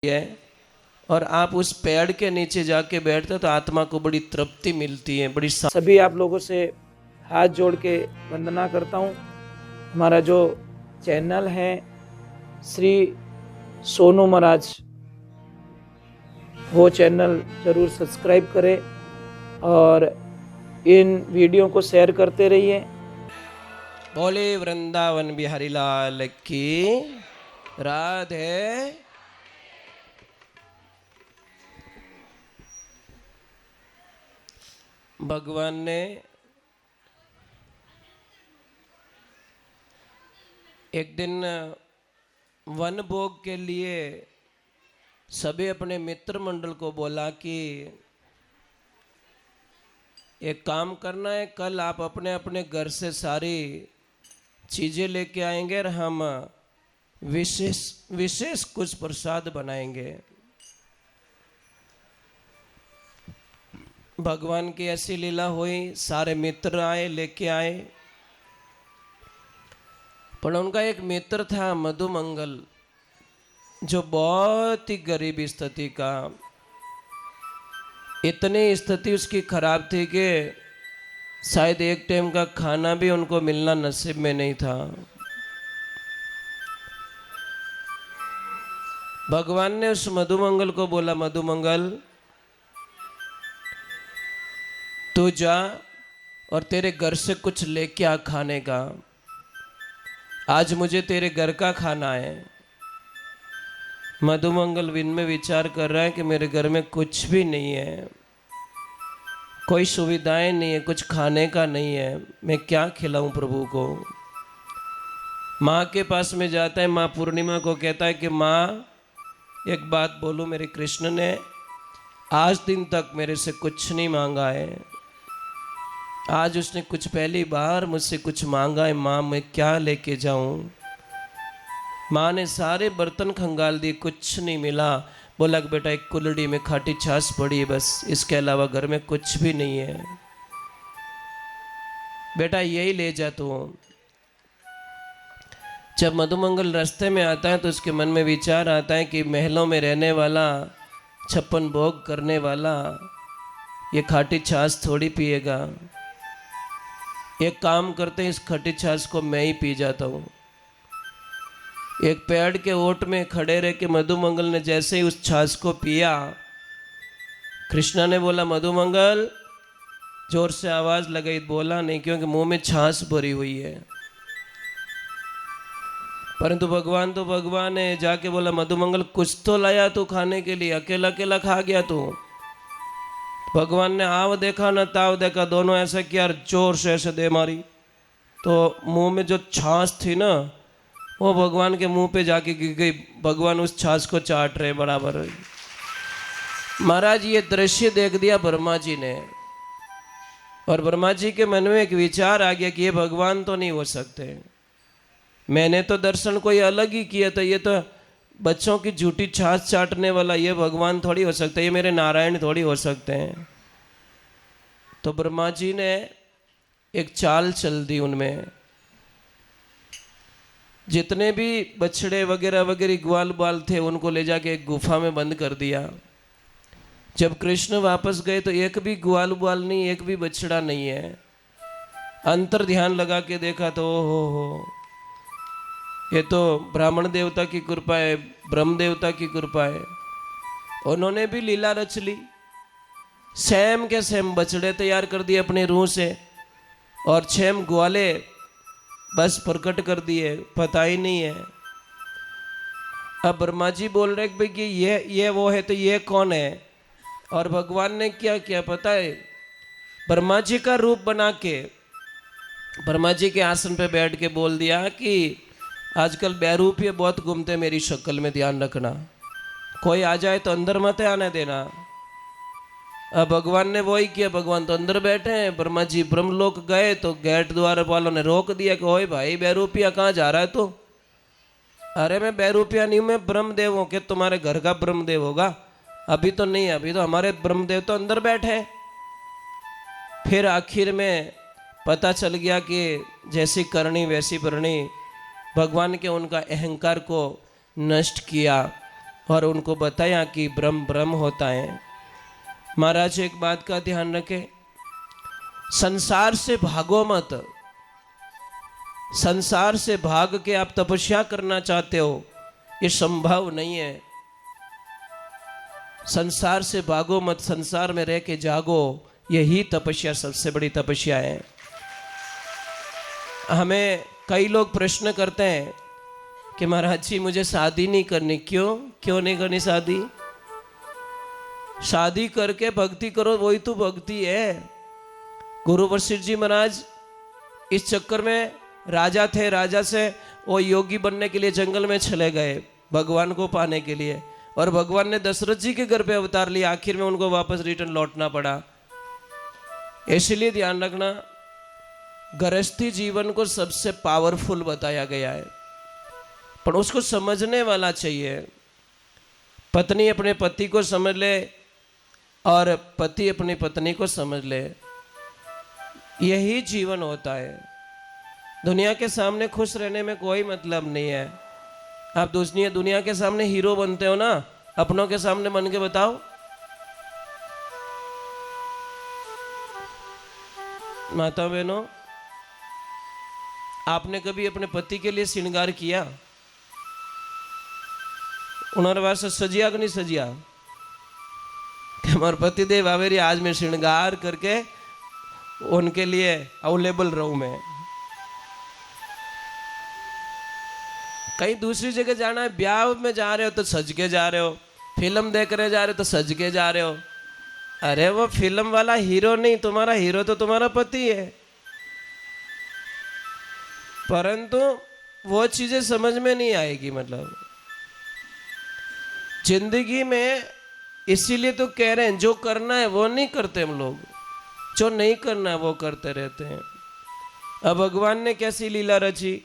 है और आप उस पेड़ के नीचे जाके बैठते तो आत्मा को बड़ी तृप्ति मिलती है, बड़ी सभी आप लोगों से हाथ जोड़ के वंदना करता हूँ। हमारा जो चैनल है श्री सोनू महाराज, वो चैनल जरूर सब्सक्राइब करें और इन वीडियो को शेयर करते रहिए। बोले वृंदावन बिहारी लाल की राधे। भगवान ने एक दिन वन भोग के लिए सभी अपने मित्र मंडल को बोला कि एक काम करना है, कल आप अपने अपने घर से सारी चीज़ें लेके आएंगे और हम विशेष कुछ प्रसाद बनाएंगे। भगवान की ऐसी लीला हुई, सारे मित्र आए, लेके आए। पर उनका एक मित्र था मधुमंगल, जो बहुत ही गरीबी स्थिति का, इतनी स्थिति उसकी खराब थी कि शायद एक टाइम का खाना भी उनको मिलना नसीब में नहीं था। भगवान ने उस मधुमंगल को बोला, मधुमंगल तू जा और तेरे घर से कुछ लेके आ खाने का, आज मुझे तेरे घर का खाना है। मधुमंगल विन में विचार कर रहा है कि मेरे घर में कुछ भी नहीं है, कोई सुविधाएं नहीं है, कुछ खाने का नहीं है, मैं क्या खिलाऊं प्रभु को। माँ के पास में जाता है, माँ पूर्णिमा को कहता है कि माँ एक बात बोलूं, मेरे कृष्ण ने आज दिन तक मेरे से कुछ नहीं मांगा है, आज उसने कुछ पहली बार मुझसे कुछ मांगा है, माँ मैं क्या लेके जाऊं। माँ ने सारे बर्तन खंगाल दिए, कुछ नहीं मिला। बोला कि बेटा एक कुल्हड़ी में खाटी छाछ पड़ी है, बस इसके अलावा घर में कुछ भी नहीं है, बेटा यही ले जा तू। जब मधुमंगल रास्ते में आता है तो उसके मन में विचार आता है कि महलों में रहने वाला, 56 भोग करने वाला ये खाटी छाछ थोड़ी पिएगा। एक काम करते हैं, इस खट्टी छाछ को मैं ही पी जाता हूँ। एक पेड़ के ओट में खड़े रह के मधुमंगल ने जैसे ही उस छाछ को पिया, कृष्णा ने बोला मधुमंगल, जोर से आवाज लगाई, बोला नहीं क्योंकि मुंह में छाछ भरी हुई है। परंतु भगवान तो भगवान है, जाके बोला मधुमंगल कुछ तो लाया तू खाने के लिए, अकेला अकेला खा गया तू। भगवान ने आव देखा न ताव देखा, दोनों ऐसा किया, जोर से ऐसे दे मारी तो मुंह में जो छाछ थी ना, वो भगवान के मुंह पे जाके गिर गई। भगवान उस छाछ को चाट रहे बराबर। महाराज ये दृश्य देख दिया ब्रह्मा जी ने, और ब्रह्मा जी के मन में एक विचार आ गया कि ये भगवान तो नहीं हो सकते, मैंने तो दर्शन कोई अलग ही किया था, ये तो बच्चों की झूठी छाछ चाटने वाला ये भगवान थोड़ी हो सकता है, ये मेरे नारायण थोड़ी हो सकते हैं। तो ब्रह्मा जी ने एक चाल चल दी, उनमें जितने भी बछड़े वगैरह वगैरह ग्वाल बाल थे उनको ले जाके एक गुफा में बंद कर दिया। जब कृष्ण वापस गए तो एक भी ग्वाल बाल नहीं, एक भी बछड़ा नहीं है। अंतर ध्यान लगा के देखा तो हो ये तो ब्राह्मण देवता की कृपा है, ब्रह्म देवता की कृपा है। उन्होंने भी लीला रच ली, सेम के सेम बछड़े तैयार कर दिए अपने रूह से, और 6 ग्वाले बस प्रकट कर दिए, पता ही नहीं है। अब ब्रह्मा जी बोल रहे भाई कि ये वो है, तो ये कौन है। और भगवान ने क्या किया पता है, ब्रह्मा जी का रूप बना के ब्रह्मा जी के आसन पे बैठ के बोल दिया कि आजकल बैरूपिये बहुत घूमते, मेरी शक्ल में ध्यान रखना, कोई आ जाए तो अंदर मत आने देना। अब भगवान ने वही किया, भगवान तो अंदर बैठे हैं, ब्रह्मा जी ब्रह्मलोक गए तो गेट द्वार वालों ने रोक दिया कि ओए भाई बैरूपिया कहाँ जा रहा है तू। अरे मैं बैरूपिया नहीं हूँ, मैं ब्रह्मदेव हूँ। कि तुम्हारे घर का ब्रह्मदेव होगा, अभी तो नहीं, अभी तो हमारे ब्रह्मदेव तो अंदर बैठे। फिर आखिर में पता चल गया कि जैसी करनी वैसी भरनी, भगवान के उनका अहंकार को नष्ट किया और उनको बताया कि ब्रह्म ब्रह्म होता है। महाराज एक बात का ध्यान रखें, संसार से भागो मत। संसार से भाग के आप तपस्या करना चाहते हो, ये संभव नहीं है। संसार से भागो मत, संसार में रह के जागो, यही तपस्या सबसे बड़ी तपस्या है। हमें कई लोग प्रश्न करते हैं कि महाराज जी मुझे शादी नहीं करनी। क्यों नहीं करनी शादी? शादी करके भक्ति करो, वही तो भक्ति है। गुरु वशिष्ठ जी महाराज इस चक्कर में राजा थे, राजा से वो योगी बनने के लिए जंगल में चले गए भगवान को पाने के लिए, और भगवान ने दशरथ जी के घर पे अवतार लिया। आखिर में उनको वापस रिटर्न लौटना पड़ा। इसलिए ध्यान रखना, गृहस्थी जीवन को सबसे पावरफुल बताया गया है, पर उसको समझने वाला चाहिए। पत्नी अपने पति को समझ ले और पति अपनी पत्नी को समझ ले, यही जीवन होता है। दुनिया के सामने खुश रहने में कोई मतलब नहीं है। आप दुनिया के सामने हीरो बनते हो ना, अपनों के सामने बन के बताओ। माता बहनों, आपने कभी अपने पति के लिए श्रृंगार किया? उन्होंने वास्ते सजिया कि नहीं सजिया? हमारे पति देव आवेरी, आज मैं श्रृंगार करके उनके लिए अवेलेबल रहूं। मैं कहीं दूसरी जगह जाना है, ब्याह में जा रहे हो तो सज के जा रहे हो, फिल्म देख रहे जा रहे हो तो सज के जा रहे हो। अरे वो फिल्म वाला हीरो नहीं, तुम्हारा हीरो तो तुम्हारा पति है। परंतु वो चीजें समझ में नहीं आएगी। मतलब जिंदगी में इसीलिए तो कह रहे हैं, जो करना है वो नहीं करते हम लोग, जो नहीं करना है वो करते रहते हैं। अब भगवान ने कैसी लीला रची,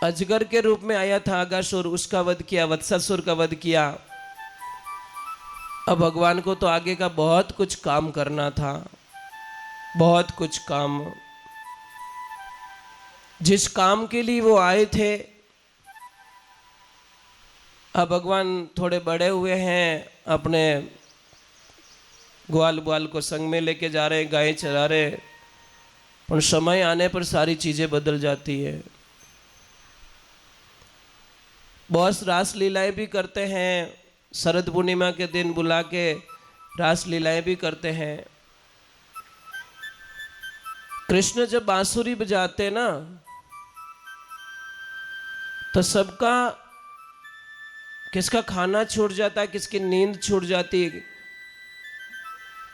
अजगर के रूप में आया था अगासुर, उसका वध किया, वत्सासुर का वध किया। अब भगवान को तो आगे का बहुत कुछ काम करना था, बहुत कुछ काम। जिस काम के लिए वो आए थे, अब भगवान थोड़े बड़े हुए हैं, अपने ग्वाल बाल को संग में लेके जा रहे, गाय चरा रहे, पर समय आने पर सारी चीजें बदल जाती है। बहुत रास लीलाएं भी करते हैं, शरद पूर्णिमा के दिन बुला के रास लीलाएं भी करते हैं। कृष्ण जब बांसुरी बजाते ना, तो सबका, किसका खाना छूट जाता है, किसकी नींद छूट जाती है,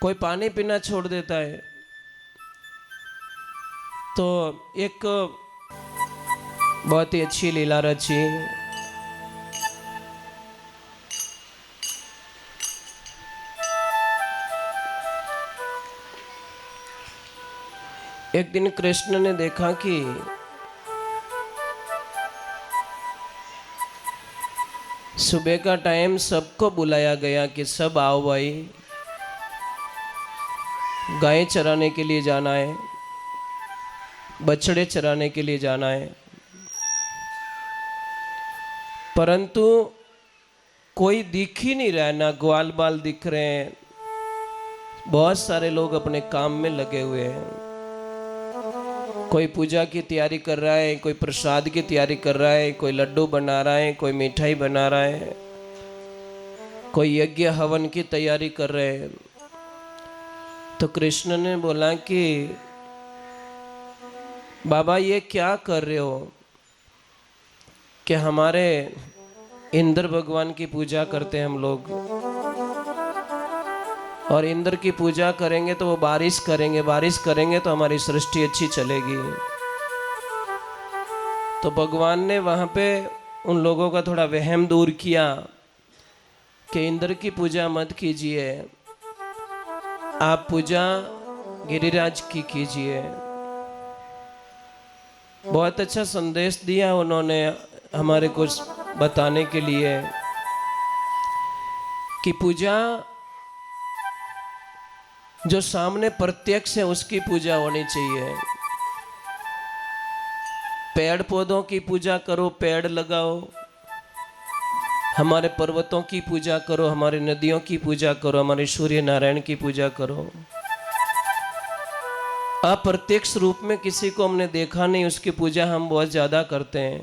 कोई पानी पीना छोड़ देता है। तो एक बहुत ही अच्छी लीला रची। एक दिन कृष्ण ने देखा कि सुबह का टाइम सबको बुलाया गया कि सब आओ भाई, गायें चराने के लिए जाना है, बछड़े चराने के लिए जाना है। परंतु कोई दिख ही नहीं रहा है, ना ग्वाल बाल दिख रहे हैं। बहुत सारे लोग अपने काम में लगे हुए हैं। कोई पूजा की तैयारी कर रहा है, कोई प्रसाद की तैयारी कर रहा है, कोई लड्डू बना रहा है, कोई मिठाई बना रहा है, कोई यज्ञ हवन की तैयारी कर रहे हैं। तो कृष्ण ने बोला कि बाबा ये क्या कर रहे हो? कि हमारे इंद्र भगवान की पूजा करते हैं हम लोग, और इंद्र की पूजा करेंगे तो वो बारिश करेंगे, बारिश करेंगे तो हमारी सृष्टि अच्छी चलेगी। तो भगवान ने वहाँ पे उन लोगों का थोड़ा वहम दूर किया कि इंद्र की पूजा मत कीजिए, आप पूजा गिरिराज की कीजिए। बहुत अच्छा संदेश दिया उन्होंने हमारे को बताने के लिए कि पूजा जो सामने प्रत्यक्ष है उसकी पूजा होनी चाहिए। पेड़ पौधों की पूजा करो, पेड़ लगाओ, हमारे पर्वतों की पूजा करो, हमारी नदियों की पूजा करो, हमारे सूर्य नारायण की पूजा करो। अप्रत्यक्ष रूप में किसी को हमने देखा नहीं, उसकी पूजा हम बहुत ज़्यादा करते हैं,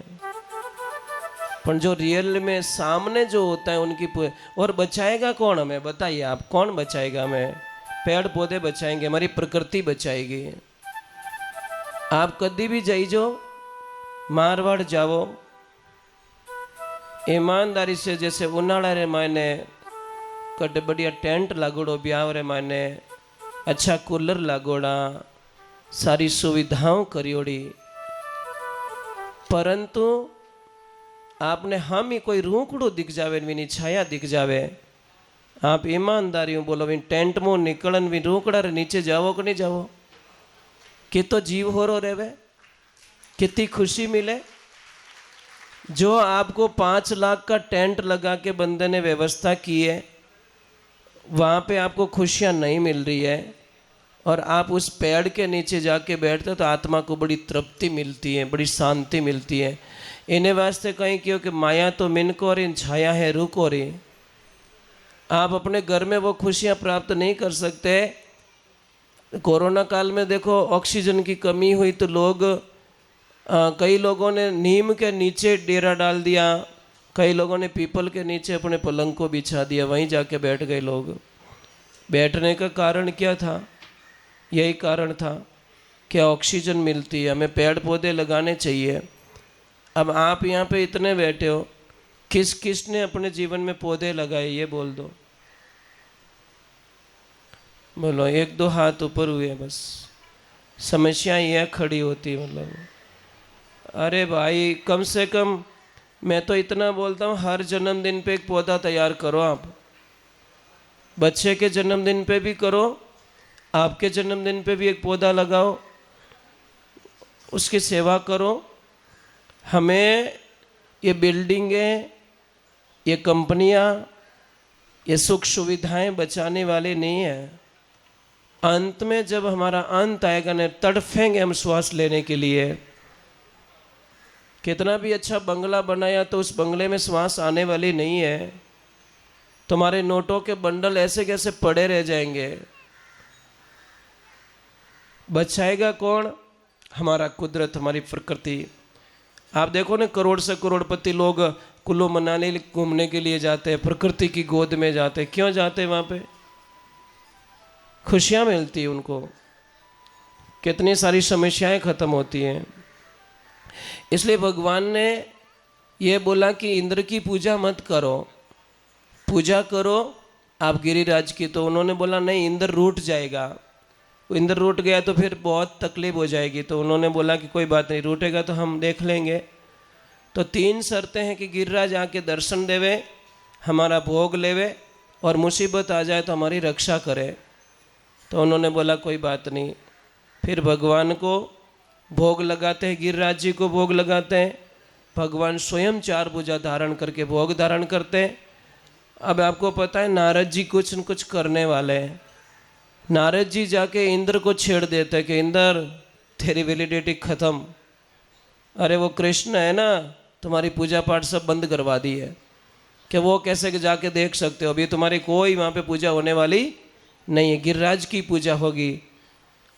पर जो रियल में सामने जो होता है उनकी और बचाएगा कौन हमें? बताइए आप, कौन बचाएगा हमें? पेड़ पौधे बचाएंगे, हमारी प्रकृति बचाएगी। आप कभी भी जाइजो, मारवाड़ जाओ, ईमानदारी से, जैसे उन्हाड़ा रे मायने कटे बढ़िया टेंट लागोड़ो, ब्याह रे मायने अच्छा कूलर लागोड़ा, सारी सुविधाओं करियोड़ी, परंतु आपने हम ही कोई रूखड़ो दिख जावे, विनी छाया दिख जावे, आप ईमानदारी बोलो, विन टेंट में निकलन, विन रूखड़ा रे नीचे जाओ कि नहीं जाओ? कितो जीव हो रो रेवे, कितनी खुशी मिले। जो आपको 5 लाख का टेंट लगा के बंदे ने व्यवस्था की है, वहाँ पे आपको खुशियाँ नहीं मिल रही है, और आप उस पेड़ के नीचे जाके बैठते तो आत्मा को बड़ी तृप्ति मिलती है, बड़ी शांति मिलती है। इन्हें वास्ते कहीं क्यों कि माया तो मिन को री, छाया है रूह को री। आप अपने घर में वो खुशियाँ प्राप्त नहीं कर सकते। कोरोना काल में देखो, ऑक्सीजन की कमी हुई तो लोग कई लोगों ने नीम के नीचे डेरा डाल दिया, कई लोगों ने पीपल के नीचे अपने पलंग को बिछा दिया, वहीं जाके बैठ गए लोग। बैठने का कारण क्या था? यही कारण था कि ऑक्सीजन मिलती है, हमें पेड़ पौधे लगाने चाहिए। अब आप यहाँ पे इतने बैठे हो, किस किस ने अपने जीवन में पौधे लगाए, ये बोल दो। बोलो, 1-2 हाथ ऊपर हुए बस। समस्या यह खड़ी होती है, मतलब अरे भाई, कम से कम मैं तो इतना बोलता हूँ, हर जन्मदिन पे एक पौधा तैयार करो। आप बच्चे के जन्मदिन पे भी करो, आपके जन्मदिन पे भी एक पौधा लगाओ, उसकी सेवा करो। हमें ये बिल्डिंगें, ये कंपनियां, ये सुख सुविधाएं बचाने वाले नहीं है। अंत में जब हमारा अंत आएगा न, तड़फेंगे हम श्वास लेने के लिए। कितना भी अच्छा बंगला बनाया तो उस बंगले में श्वास आने वाली नहीं है। तुम्हारे नोटों के बंडल ऐसे कैसे पड़े रह जाएंगे। बचाएगा कौन? हमारा कुदरत, हमारी प्रकृति। आप देखो ना, करोड़ से करोड़पति लोग कुल्लू मनाली घूमने के लिए जाते हैं, प्रकृति की गोद में जाते हैं। क्यों जाते हैं वहाँ पे? खुशियाँ मिलती हैं उनको, कितनी सारी समस्याएं खत्म होती हैं। इसलिए भगवान ने ये बोला कि इंद्र की पूजा मत करो, पूजा करो आप गिरिराज की। तो उन्होंने बोला नहीं, इंद्र रूठ जाएगा। इंद्र रूठ गया तो फिर बहुत तकलीफ हो जाएगी। तो उन्होंने बोला कि कोई बात नहीं, रूठेगा तो हम देख लेंगे। तो 3 शर्तें हैं कि गिरिराज आके दर्शन देवे, हमारा भोग लेवे, और मुसीबत आ जाए तो हमारी रक्षा करे। तो उन्होंने बोला कोई बात नहीं। फिर भगवान को भोग लगाते हैं, गिरिराज जी को भोग लगाते हैं। भगवान स्वयं 4 भुजा धारण करके भोग धारण करते हैं। अब आपको पता है, नारद जी कुछ न कुछ करने वाले हैं। नारद जी जाके इंद्र को छेड़ देते हैं कि इंद्र, तेरी वैलिडिटी ख़त्म। अरे वो कृष्ण है ना, तुम्हारी पूजा पाठ सब बंद करवा दी है, कि वो कैसे जाके देख सकते हो? अभी तुम्हारी कोई वहाँ पे पूजा होने वाली नहीं है, गिरिराज की पूजा होगी।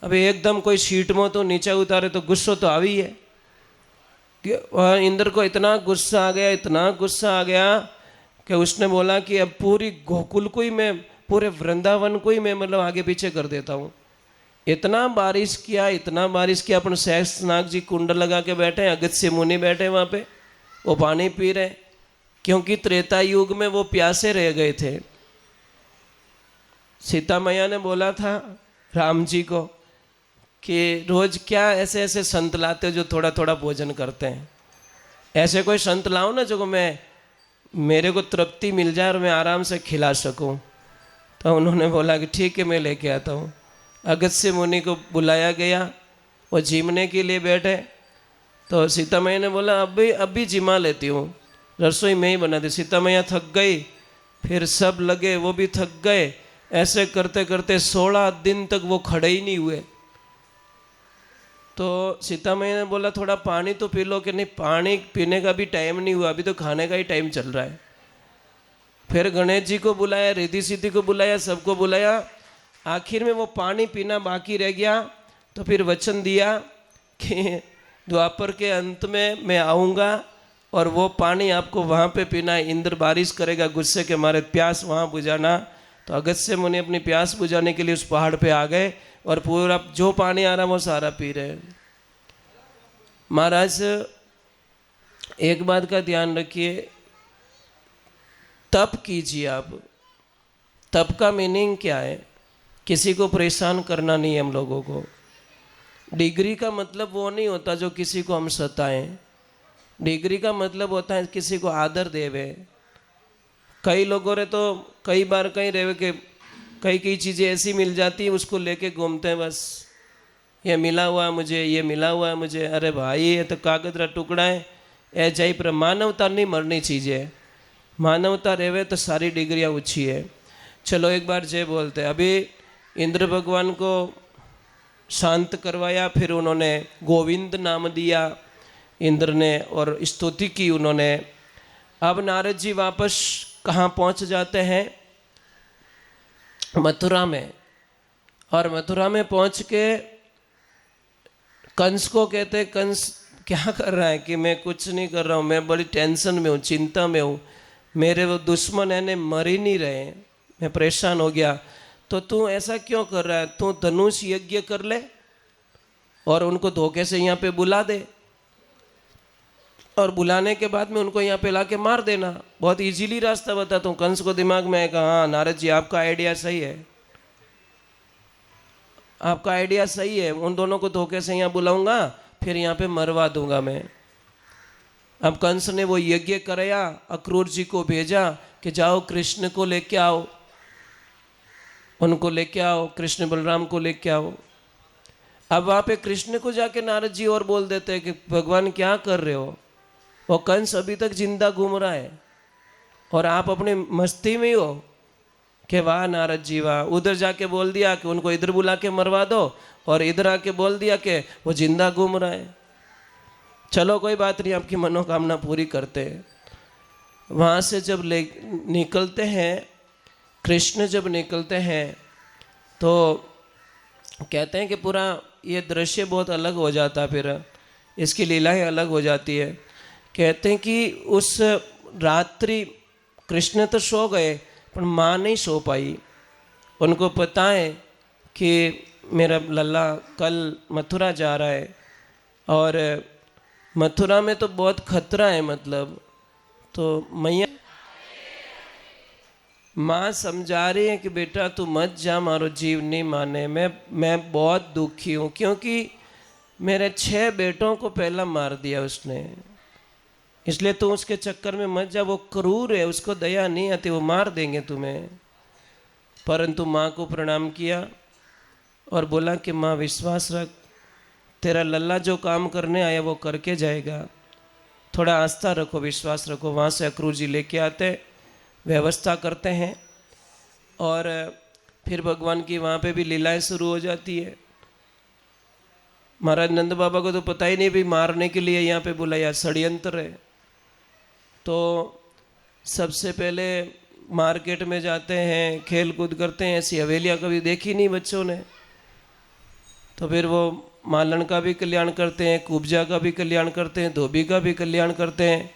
अभी एकदम कोई सीट में तो नीचे उतारे तो गुस्सा तो आवी है। कि इंद्र को इतना गुस्सा आ गया, इतना गुस्सा आ गया कि उसने बोला कि अब पूरी गोकुल को ही मैं, पूरे वृंदावन को ही मैं मतलब आगे पीछे कर देता हूँ। इतना बारिश किया, इतना बारिश किया। अपन सहस्त्रनाग जी कुंड लगा के बैठे हैं, अगस्त्य मुनि बैठे वहाँ पे, वो पानी पी रहे, क्योंकि त्रेता युग में वो प्यासे रह गए थे। सीता मैया ने बोला था राम जी को कि रोज क्या ऐसे ऐसे संत लाते हो जो थोड़ा थोड़ा भोजन करते हैं, ऐसे कोई संत लाओ ना जो मेरे को तृप्ति मिल जाए और मैं आराम से खिला सकूं। तो उन्होंने बोला कि ठीक है, मैं लेके आता हूँ। अगस्त्य मुनि को बुलाया गया, वो जिमने के लिए बैठे। तो सीता मैया ने बोला अभी जिमा लेती हूँ, रसोई में ही बना दी। सीता मैया थक गई, फिर सब लगे, वो भी थक गए। ऐसे करते करते 16 दिन तक वो खड़े ही नहीं हुए। तो सीता मैया ने बोला थोड़ा पानी तो पी लो, कि नहीं पानी पीने का भी टाइम नहीं हुआ, अभी तो खाने का ही टाइम चल रहा है। फिर गणेश जी को बुलाया, रिद्धि सिद्धि को बुलाया, सबको बुलाया, आखिर में वो पानी पीना बाकी रह गया। तो फिर वचन दिया कि द्वापर के अंत में मैं आऊँगा और वो पानी आपको वहाँ पे पीना है, इंद्र बारिश करेगा गुस्से के मारे, प्यास वहाँ बुझाना। तो अगस्त्य मुनि अपनी प्यास बुझाने के लिए उस पहाड़ पे आ गए और पूरा जो पानी आ रहा वो सारा पी रहे। महाराज एक बात का ध्यान रखिए, तप कीजिए आप। तप का मीनिंग क्या है? किसी को परेशान करना नहीं है हम लोगों को। डिग्री का मतलब वो नहीं होता जो किसी को हम सताएं। डिग्री का मतलब होता है किसी को आदर देवे। कई लोगों ने तो कई बार कहीं रहे कि कई चीज़ें ऐसी मिल जाती हैं उसको लेके घूमते हैं, बस ये मिला हुआ है मुझे, ये मिला हुआ है मुझे। अरे भाई ये तो कागज का टुकड़ा है, ऐ जाई पर मानवता नहीं मरनी चीज़ें। मानवता रहे तो सारी डिग्रियाँ ऊँची है। चलो एक बार जय बोलते हैं। अभी इंद्र भगवान को शांत करवाया, फिर उन्होंने गोविंद नाम दिया इंद्र ने और स्तुति की उन्होंने। अब नारद जी वापस कहाँ पहुँच जाते हैं? मथुरा में। और मथुरा में पहुँच के कंस को कहते, कंस क्या कर रहा है? कि मैं कुछ नहीं कर रहा हूँ, मैं बड़ी टेंशन में हूँ, चिंता में हूँ, मेरे वो दुश्मन है ने मर ही नहीं रहे, मैं परेशान हो गया। तो तू ऐसा क्यों कर रहा है? तू धनुष यज्ञ कर ले और उनको धोखे से यहाँ पे बुला दे, और बुलाने के बाद में उनको यहाँ पे लाके मार देना। बहुत इजीली रास्ता बताता हूँ। कंस को दिमाग में आएगा, हाँ नारद जी आपका आइडिया सही है, आपका आइडिया सही है, उन दोनों को धोखे से यहाँ बुलाऊंगा, फिर यहाँ पे मरवा दूंगा मैं। अब कंस ने वो यज्ञ कराया, अक्रूर जी को भेजा कि जाओ कृष्ण को लेके आओ, उनको लेके आओ, कृष्ण बलराम को लेके आओ। अब वहाँ पे कृष्ण को जाके नारद जी और बोल देते हैं कि भगवान क्या कर रहे हो? वो कंस अभी तक जिंदा घूम रहा है और आप अपनी मस्ती में ही हो कि वाह नारद जी वाह। उधर जाके बोल दिया कि उनको इधर बुला के मरवा दो, और इधर आके बोल दिया कि वो जिंदा घूम रहा है। चलो कोई बात नहीं, आपकी मनोकामना पूरी करते हैं। वहाँ से जब निकलते हैं, कृष्ण जब निकलते हैं तो कहते हैं कि पूरा ये दृश्य बहुत अलग हो जाता है, फिर इसकी लीलाएं अलग हो जाती है। कहते हैं कि उस रात्रि कृष्ण तो सो गए पर माँ नहीं सो पाई। उनको पता है कि मेरा लल्ला कल मथुरा जा रहा है और मथुरा में तो बहुत खतरा है, मतलब तो मैया माँ समझा रही है कि बेटा तू मत जा, मारो जीव नहीं माने, मैं बहुत दुखी हूँ, क्योंकि मेरे 6 बेटों को पहला मार दिया उसने, इसलिए तू उसके चक्कर में मत जा। वो क्रूर है, उसको दया नहीं आती, वो मार देंगे तुम्हें। परंतु माँ को प्रणाम किया और बोला कि माँ विश्वास रख, तेरा लल्ला जो काम करने आया वो करके जाएगा, थोड़ा आस्था रखो, विश्वास रखो। वहाँ से अक्रूर जी लेके आते, व्यवस्था करते हैं, और फिर भगवान की वहाँ पे भी लीलाएं शुरू हो जाती है। महाराज नंद बाबा को तो पता ही नहीं भी मारने के लिए यहाँ पे बुलाया, षड्यंत्र है। तो सबसे पहले मार्केट में जाते हैं, खेल कूद करते हैं, ऐसी हवेलियाँ कभी देखी नहीं बच्चों ने। तो फिर वो मालन का भी कल्याण करते हैं, कुब्जा का भी कल्याण करते हैं, धोबी का भी कल्याण करते हैं,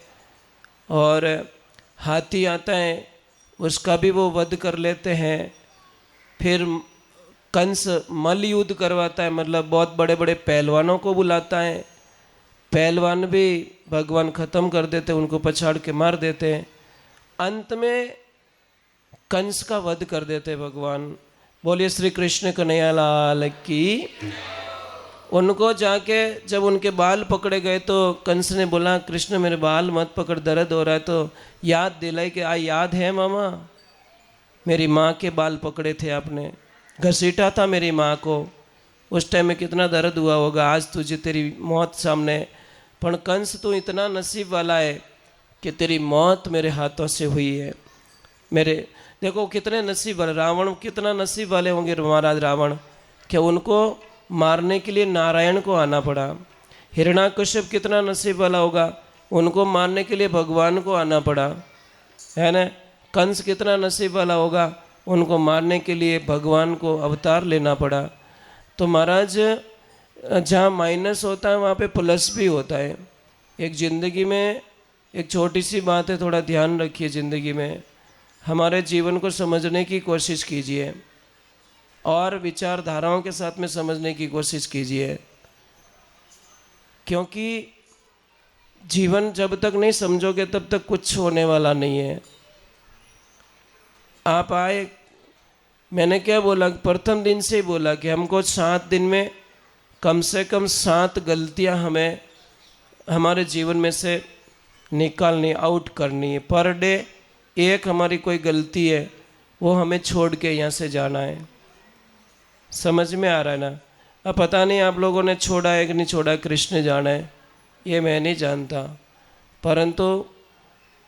और हाथी आता है उसका भी वो वध कर लेते हैं। फिर कंस मल्ल युद्ध करवाता है, मतलब बहुत बड़े बड़े पहलवानों को बुलाता है, पहलवान भी भगवान ख़त्म कर देते, उनको पछाड़ के मार देते हैं। अंत में कंस का वध कर देते भगवान। बोलिए श्री कृष्ण कन्हैया लाल की। उनको जाके जब उनके बाल पकड़े गए तो कंस ने बोला कृष्ण मेरे बाल मत पकड़, दर्द हो रहा है। तो याद दिलाई कि याद है मामा, मेरी माँ के बाल पकड़े थे आपने, घसीटा था मेरी माँ को, उस टाइम में कितना दर्द हुआ होगा, आज तुझे तेरी मौत सामने। पर कंस तू इतना नसीब वाला है कि तेरी मौत मेरे हाथों से हुई है। मेरे देखो कितने नसीब वाले, रावण कितना नसीब वाले होंगे महाराज रावण, कि उनको मारने के लिए नारायण को आना पड़ा। हिरण्याकश्यप कितना नसीब वाला होगा, उनको मारने के लिए भगवान को आना पड़ा, है ना। कंस कितना नसीब वाला होगा, उनको मारने के लिए भगवान को अवतार लेना पड़ा। तो महाराज जहाँ माइनस होता है वहाँ पे प्लस भी होता है। एक ज़िंदगी में एक छोटी सी बात है, थोड़ा ध्यान रखिए। ज़िंदगी में हमारे जीवन को समझने की कोशिश कीजिए और विचारधाराओं के साथ में समझने की कोशिश कीजिए, क्योंकि जीवन जब तक नहीं समझोगे तब तक कुछ होने वाला नहीं है। आप आए, मैंने क्या बोला, प्रथम दिन से ही बोला कि हमको 7 दिन में कम से कम 7 गलतियां हमें हमारे जीवन में से निकालनी, आउट करनी है। पर डे एक हमारी कोई गलती है वो हमें छोड़ के यहाँ से जाना है। समझ में आ रहा है ना। अब पता नहीं आप लोगों ने छोड़ा है कि नहीं छोड़ा, कृष्ण जाना है, ये मैं नहीं जानता, परंतु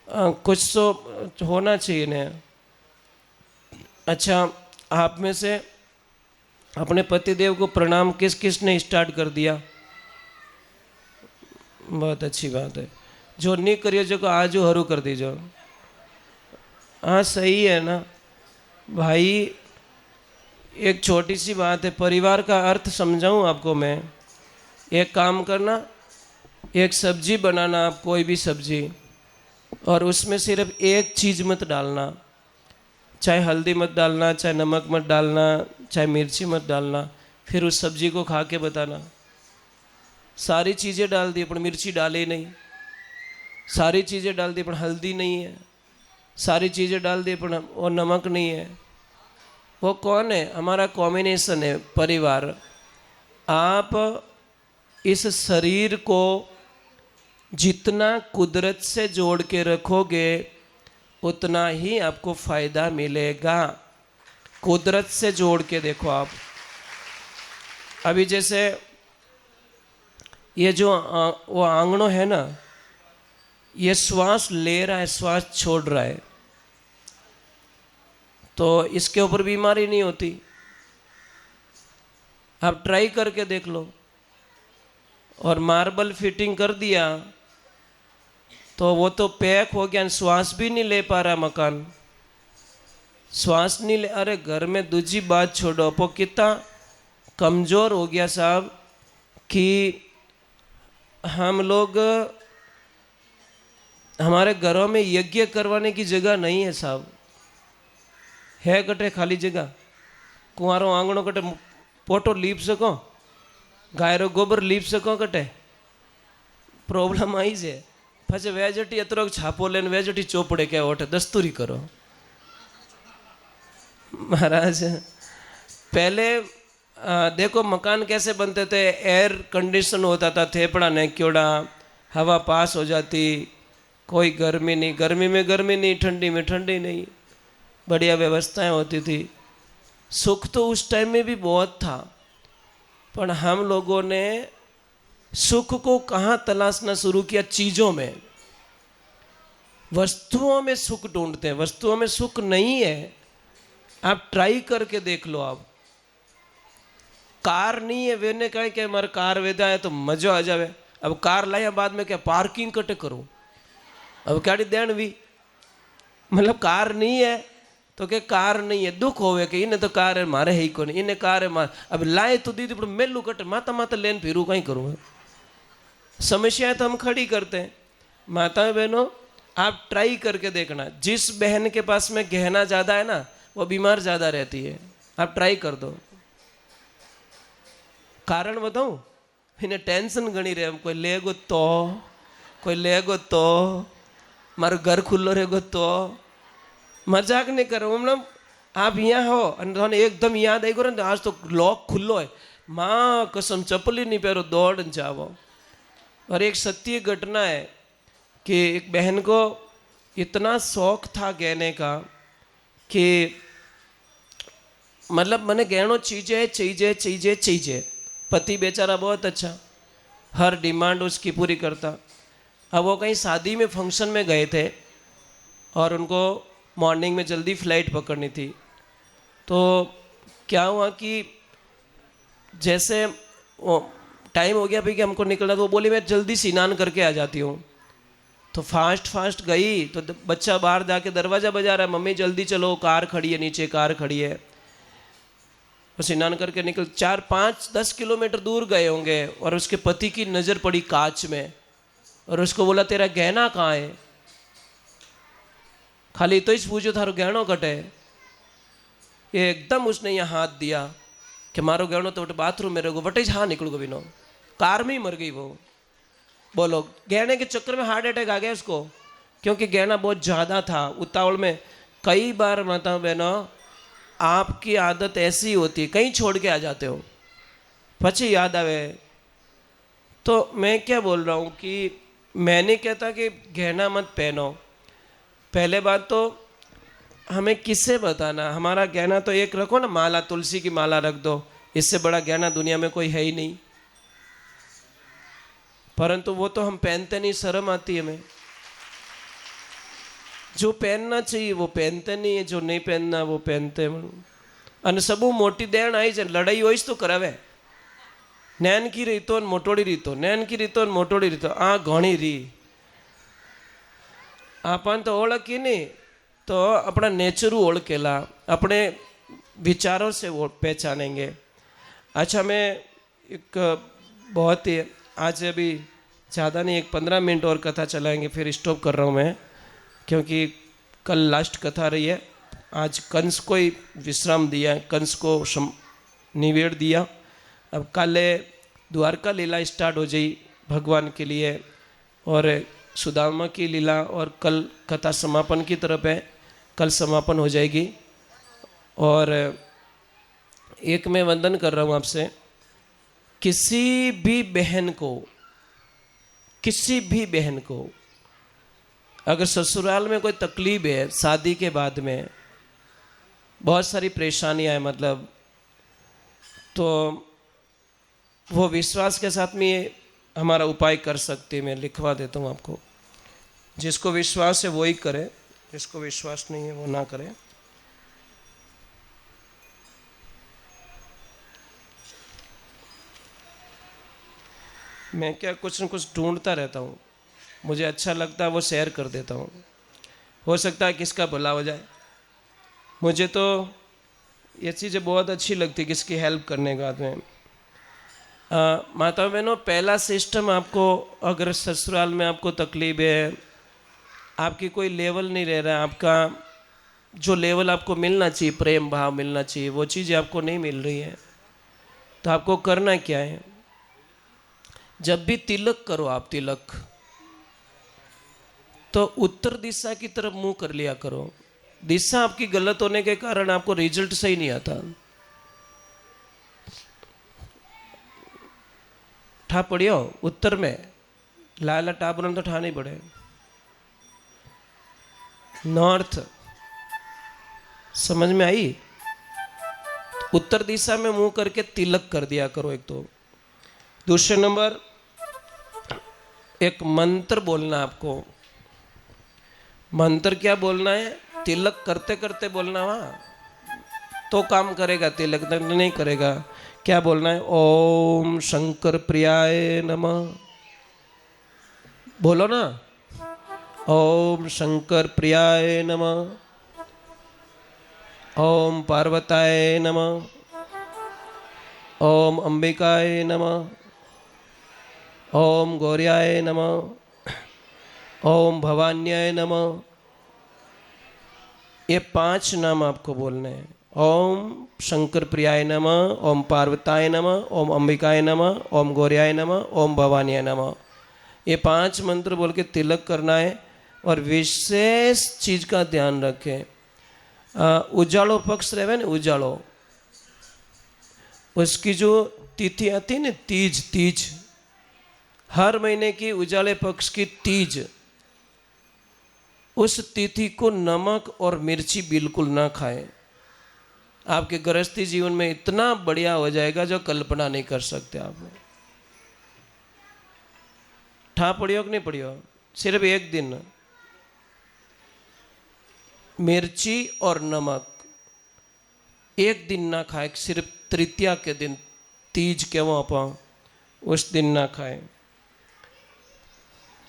कुछ तो होना चाहिए ना। अच्छा, आप में से अपने पतिदेव को प्रणाम किस किस ने स्टार्ट कर दिया? बहुत अच्छी बात है। जो नहीं करिए जो को आज हरू कर दीजो। हाँ सही है ना भाई। एक छोटी सी बात है, परिवार का अर्थ समझाऊं आपको मैं। एक काम करना, एक सब्जी बनाना, आप कोई भी सब्जी, और उसमें सिर्फ एक चीज़ मत डालना, चाहे हल्दी मत डालना, चाहे नमक मत डालना, चाहे मिर्ची मत डालना। फिर उस सब्जी को खा के बताना सारी चीज़ें डाल दी पर मिर्ची डाले नहीं, सारी चीज़ें डाल दी पर हल्दी नहीं है, सारी चीज़ें डाल दी पर वो नमक नहीं है। वो कौन है? हमारा कॉम्बिनेशन है, परिवार। आप इस शरीर को जितना कुदरत से जोड़ के रखोगे उतना ही आपको फायदा मिलेगा। कुदरत से जोड़ के देखो आप। अभी जैसे ये जो वो आंगनों है ना, ये श्वास ले रहा है, श्वास छोड़ रहा है, तो इसके ऊपर बीमारी नहीं होती। आप ट्राई करके देख लो। और मार्बल फिटिंग कर दिया तो वो तो पैक हो गया, श्वास भी नहीं ले पा रहा मकान, श्वास नहीं ले। अरे घर में दूसरी बात छोड़ो, वो कितना कमज़ोर हो गया साहब कि हम लोग, हमारे घरों में यज्ञ करवाने की जगह नहीं है साहब। है कटे खाली जगह, कुंवारो आंगणो कटे पोटो लीप सको, गायरो गोबर लीप सको कटे। प्रॉब्लम आई है પછી વેજટી અતરોક છાપો લઈને વેજટી ચોપડે કે ઓઠે દસ્તુરી કરો। महाराज पहले देखो मकान कैसे बनते थे, एयर कंडीशन होता था, थेपड़ा नेक्योड़ा, हवा पास हो जाती, कोई गर्मी नहीं, गर्मी में गर्मी नहीं, ठंडी में ठंडी नहीं, बढ़िया व्यवस्थाएं होती थी। सुख तो उस टाइम में भी बहुत था, पर हम लोगों ने सुख को कहाँ तलाशना शुरू किया? चीज़ों में, वस्तुओं में सुख ढूंढते हैं। वस्तुओं में सुख नहीं है। आप ट्राई करके देख लो। आप कार नहीं है, वेने कहें कि हमारे कार वेदा है तो मजा आ जावे। अब कार लाया बाद में क्या पार्किंग कटे करो, अब क्या देन भी, मतलब कार नहीं है तो क्या कार नहीं है, दुख होवे कि इन्हें तो कार है मारे है ही को नहीं, इन्हें कार है मारे। अब लाए तो दीदी पर मेलू कटे, माता माता लेन फिरू कहीं करूँ। समस्याएं तो हम खड़ी करते हैं। माता बहनों आप ट्राई करके देखना, जिस बहन के पास में गहना ज़्यादा है ना वो बीमार ज़्यादा रहती है। आप ट्राई कर दो। कारण बताऊं, इन्हें टेंशन घनी रहे, कोई लेगो तो, कोई लेगो तो, मारो घर खुल्लो रहेगो तो। मजाक नहीं करो, मतलब आप यहाँ हो और एकदम याद आई करो आज तो लॉक खुल्लो है, माँ कसम चप्पल ही नहीं पहरो, दौड़ जाओ। और एक सत्य घटना है कि एक बहन को इतना शौक था गहने का कि मतलब मैंने गहनों चीज़ें चीज़ें चीज़ें चीज़ें। पति बेचारा बहुत अच्छा, हर डिमांड उसकी पूरी करता। अब वो कहीं शादी में फंक्शन में गए थे और उनको मॉर्निंग में जल्दी फ्लाइट पकड़नी थी। तो क्या हुआ कि जैसे वो टाइम हो गया भाई कि हमको निकलना, तो वो बोली मैं जल्दी स्नान करके आ जाती हूँ। तो फास्ट गई तो बच्चा बाहर जाके दरवाज़ा बजा रहा है, मम्मी जल्दी चलो, कार खड़ी है नीचे, कार खड़ी है। तो स्नान करके निकल 4-5-10 किलोमीटर दूर गए होंगे और उसके पति की नज़र पड़ी कांच में और उसको बोला तेरा गहना कहाँ है? खाली तो ही पूछो थारो गहनो कटे। ये एकदम उसने यहाँ हाथ दिया कि मारो गहनो तो बाथरूम में रहेगो, वटे हाँ निकल गो बिनो, कार में ही मर गई वो। बोलो, गहने के चक्कर में हार्ट अटैक आ गया उसको, क्योंकि गहना बहुत ज़्यादा था। उतावल में कई बार माता बहनों आपकी आदत ऐसी होती है, कहीं छोड़ के आ जाते हो, पछी याद आवे। तो मैं क्या बोल रहा हूँ कि मैं नहीं कहता कि गहना मत पहनो। पहले बात तो हमें किससे बताना, हमारा गहना तो एक रखो ना, माला, तुलसी की माला रख दो, इससे बड़ा गहना दुनिया में कोई है ही नहीं। परंतु वो तो हम पहनते नहीं, शर्म आती है हमें। जो पहनना चाहिए वो पहनते नहीं है, जो नहीं पहनना वो पहनते हैं। અને સબુ મોટી દેણ આવી છે, લડાઈ હોય તો કરાવે, નેનકી રીતો ને મોટોડી રીતો, નેનકી રીતો ને મોટોડી રીતો, આ ઘણી રી આપણ તો ઓળખી नहीं तो अपना नेचर ओळखेला, अपने विचारों से वो पहचानेंगे। अच्छा, मैं एक बहुत ही आज अभी ज़्यादा नहीं, एक 15 मिनट और कथा चलाएंगे, फिर स्टॉप कर रहा हूँ मैं, क्योंकि कल लास्ट कथा रही है। आज कंस को ही विश्राम दिया, कंस को निवेड़ दिया। अब काले द्वारका लीला स्टार्ट हो जाई भगवान के लिए, और सुदामा की लीला, और कल कथा समापन की तरफ है, कल समापन हो जाएगी। और एक मैं वंदन कर रहा हूँ आपसे, किसी भी बहन को अगर ससुराल में कोई तकलीफ है, शादी के बाद में बहुत सारी परेशानियाँ हैं, मतलब तो वो विश्वास के साथ में ये हमारा उपाय कर सकते हैं। मैं लिखवा देता हूँ आपको, जिसको विश्वास है वो ही करे, जिसको विश्वास नहीं है वो ना करे। मैं क्या कुछ न कुछ ढूंढता रहता हूँ, मुझे अच्छा लगता है वो शेयर कर देता हूँ, हो सकता है किसका भला हो जाए। मुझे तो ये चीज़ें बहुत अच्छी लगती, किसकी हेल्प करने के बाद में। माता बहनों, पहला सिस्टम, आपको अगर ससुराल में आपको तकलीफ है, आपकी कोई लेवल नहीं रह रहा है, आपका जो लेवल आपको मिलना चाहिए, प्रेम भाव मिलना चाहिए, वो चीज़ें आपको नहीं मिल रही है, तो आपको करना क्या है? जब भी तिलक करो आप, तिलक तो उत्तर दिशा की तरफ मुंह कर लिया करो। दिशा आपकी गलत होने के कारण आपको रिजल्ट सही नहीं आता। ठा पड़ियो उत्तर में, लाला टापुरन तो ठा नहीं पड़े। नॉर्थ समझ में आई? उत्तर दिशा में मुंह करके तिलक कर दिया करो, एक तो। दूसरे नंबर, एक मंत्र बोलना आपको। मंत्र क्या बोलना है? तिलक करते करते बोलना, वहाँ तो काम करेगा, तिलक नहीं करेगा। क्या बोलना है? ओम शंकर प्रियाय नमः। बोलो ना, ओम शंकर प्रियाय नमः, ओम पार्वताय नमः, ओम अंबिकाय नमः, ओम गौर्याय नमः, ओम भवान्याय नमः। ये 5 नाम आपको बोलने हैं। ओम शंकर प्रियाय नमः, ओम पार्वताय नमः, ओम अंबिकाय नमः, ओम गौर्याय नमः, ओम भवान्याय नमः। ये 5 मंत्र बोल के तिलक करना है। और विशेष चीज का ध्यान रखें, उजालो पक्ष रहे ना, उजालो, उसकी जो तिथि आती है ना, तीज, हर महीने की उजाले पक्ष की तीज, उस तिथि को नमक और मिर्ची बिल्कुल ना खाएं। आपके गृहस्थी जीवन में इतना बढ़िया हो जाएगा जो कल्पना नहीं कर सकते आप। ठा पड़ियो कि नहीं पड़ियो? सिर्फ एक दिन मिर्ची और नमक एक दिन ना खाए, सिर्फ तृतीया के दिन तीज केवो अपा उस दिन ना खाए।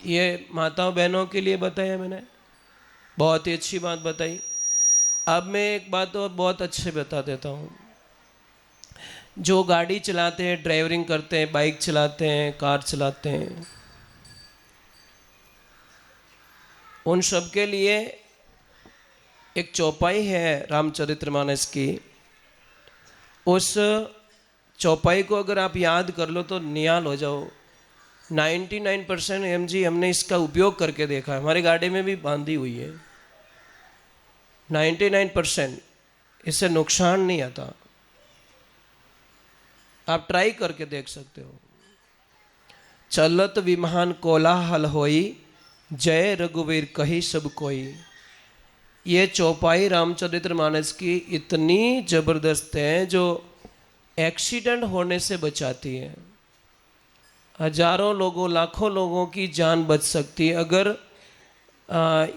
ये माताओं बहनों के लिए बताया मैंने, बहुत ही अच्छी बात बताई। अब मैं एक बात और बहुत अच्छे बता देता हूँ। जो गाड़ी चलाते हैं, ड्राइवरिंग करते हैं, बाइक चलाते हैं, कार चलाते हैं, उन सब के लिए एक चौपाई है रामचरितमानस की। उस चौपाई को अगर आप याद कर लो तो निहाल हो जाओ। 99% MG हमने इसका उपयोग करके देखा है, हमारी गाड़ी में भी बांधी हुई है। 99% इससे नुकसान नहीं आता, आप ट्राई करके देख सकते हो। चलत विमान कोलाहल होई, जय रघुवीर कही सब कोई। ये चौपाई रामचरितमानस की इतनी जबरदस्त है जो एक्सीडेंट होने से बचाती है। हजारों लोगों, लाखों लोगों की जान बच सकती है अगर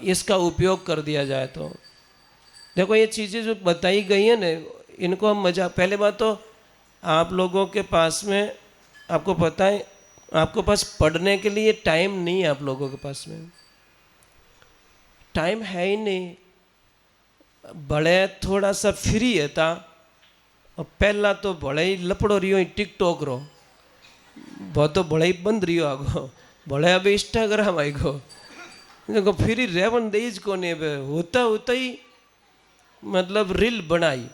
इसका उपयोग कर दिया जाए तो। देखो ये चीज़ें जो बताई गई है ना, इनको हम मजा, पहले बात तो आप लोगों के पास में, आपको पता है, आपको पास पढ़ने के लिए टाइम नहीं है। आप लोगों के पास में टाइम है ही नहीं। बड़े थोड़ा सा फ्री है था, और पहला तो बड़े ही लपड़ो रियो ही टिकटॉक रो, बहुत तो बड़े ही बंद रियो आगो, बड़े अब इंस्टाग्राम आई गो। देखो फ्री रेवन देज को नहीं, होता होता ही मतलब रील बनाई।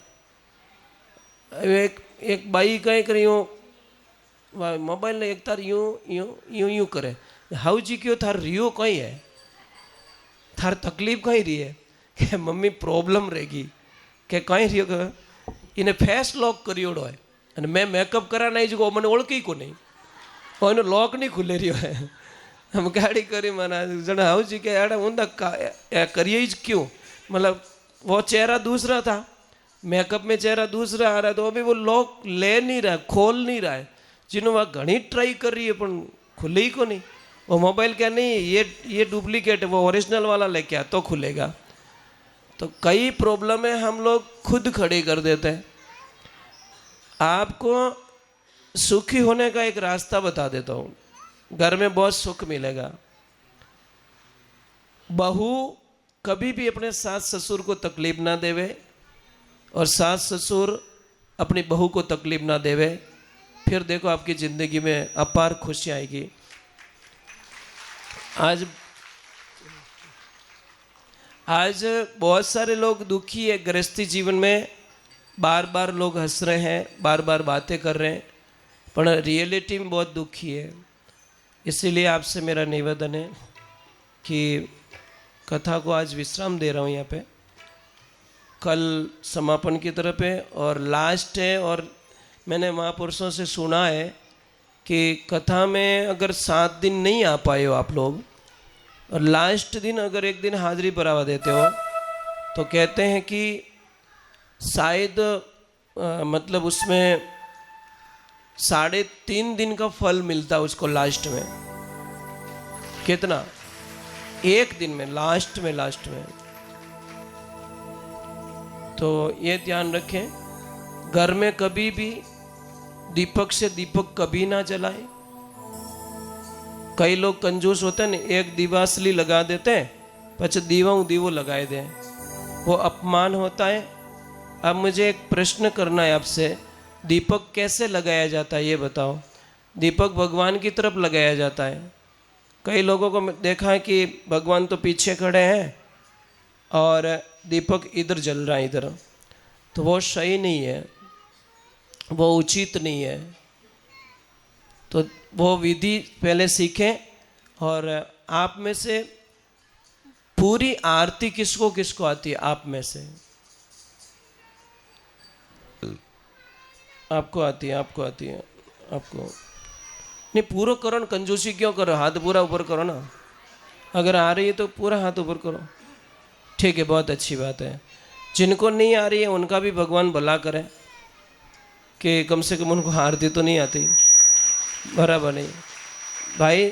एक बाई कहीं करी यूँ मोबाइल ने एक तार यूँ यूँ यूँ यूँ करे, हाउ जी क्यों थार रियो कहीं है, थार तकलीफ कहीं रही है कि मम्मी प्रॉब्लम रहेगी कि कहीं रियो के इन्हें फेस लॉक करियोड़ो है, અને मैं मेकअप करा नहीं जो मैंने ओळखी को नहीं, और इन्हें लॉक नहीं खुले रियो है। हम गाड़ी करी मना जन हाउ जी के यार उन करिए ही क्यों, मतलब वो चेहरा दूसरा था, मेकअप में चेहरा दूसरा आ रहा है, तो अभी वो लॉक ले नहीं रहा है, खोल नहीं रहा है। जिन्होंने वह घनी ट्राई कर रही है पर खुले ही को नहीं। वो मोबाइल क्या नहीं, ये डुप्लीकेट है, वो ओरिजिनल वाला लेके आ तो खुलेगा। तो कई प्रॉब्लम है हम लोग खुद खड़ी कर देते हैं। आपको सुखी होने का एक रास्ता बता देता हूँ, घर में बहुत सुख मिलेगा। बहू कभी भी अपने सास ससुर को तकलीफ ना देवे, और सास ससुर अपनी बहू को तकलीफ ना देवे, फिर देखो आपकी ज़िंदगी में अपार खुशी आएगी। आज बहुत सारे लोग दुखी है गृहस्थी जीवन में, बार बार लोग हंस रहे हैं, बार बार बातें कर रहे हैं, पर रियलिटी में बहुत दुखी है। इसीलिए आपसे मेरा निवेदन है कि कथा को आज विश्राम दे रहा हूँ यहाँ पे, कल समापन की तरफ है और लास्ट है। और मैंने महापुरुषों से सुना है कि कथा में अगर 7 दिन नहीं आ पाए हो आप लोग, और लास्ट दिन अगर एक दिन हाजिरी भरवा देते हो, तो कहते हैं कि शायद मतलब उसमें 3.5 दिन का फल मिलता है उसको लास्ट में। कितना? 1 दिन में, लास्ट में। तो ये ध्यान रखें, घर में कभी भी दीपक से दीपक कभी ना जलाए। कई लोग कंजूस होते हैं ना, एक दिवासली लगा देते हैं, पछ दीवो लगाए दें, वो अपमान होता है। अब मुझे एक प्रश्न करना है आपसे, दीपक कैसे लगाया जाता है ये बताओ। दीपक भगवान की तरफ लगाया जाता है। कई लोगों को देखा है कि भगवान तो पीछे खड़े हैं और दीपक इधर जल रहा है इधर, तो वो सही नहीं है, वो उचित नहीं है। तो वो विधि पहले सीखें। और आप में से पूरी आरती किसको किसको आती है? आप में से आपको आती है, आपको नहीं। पूरा करो ना, कंजूसी क्यों करो, हाथ पूरा ऊपर करो ना। अगर आ रही है तो पूरा हाथ ऊपर करो, ठीक है, बहुत अच्छी बात है। जिनको नहीं आ रही है उनका भी भगवान भला करे कि कम से कम उनको आरती तो नहीं आती, बराबर नहीं भाई।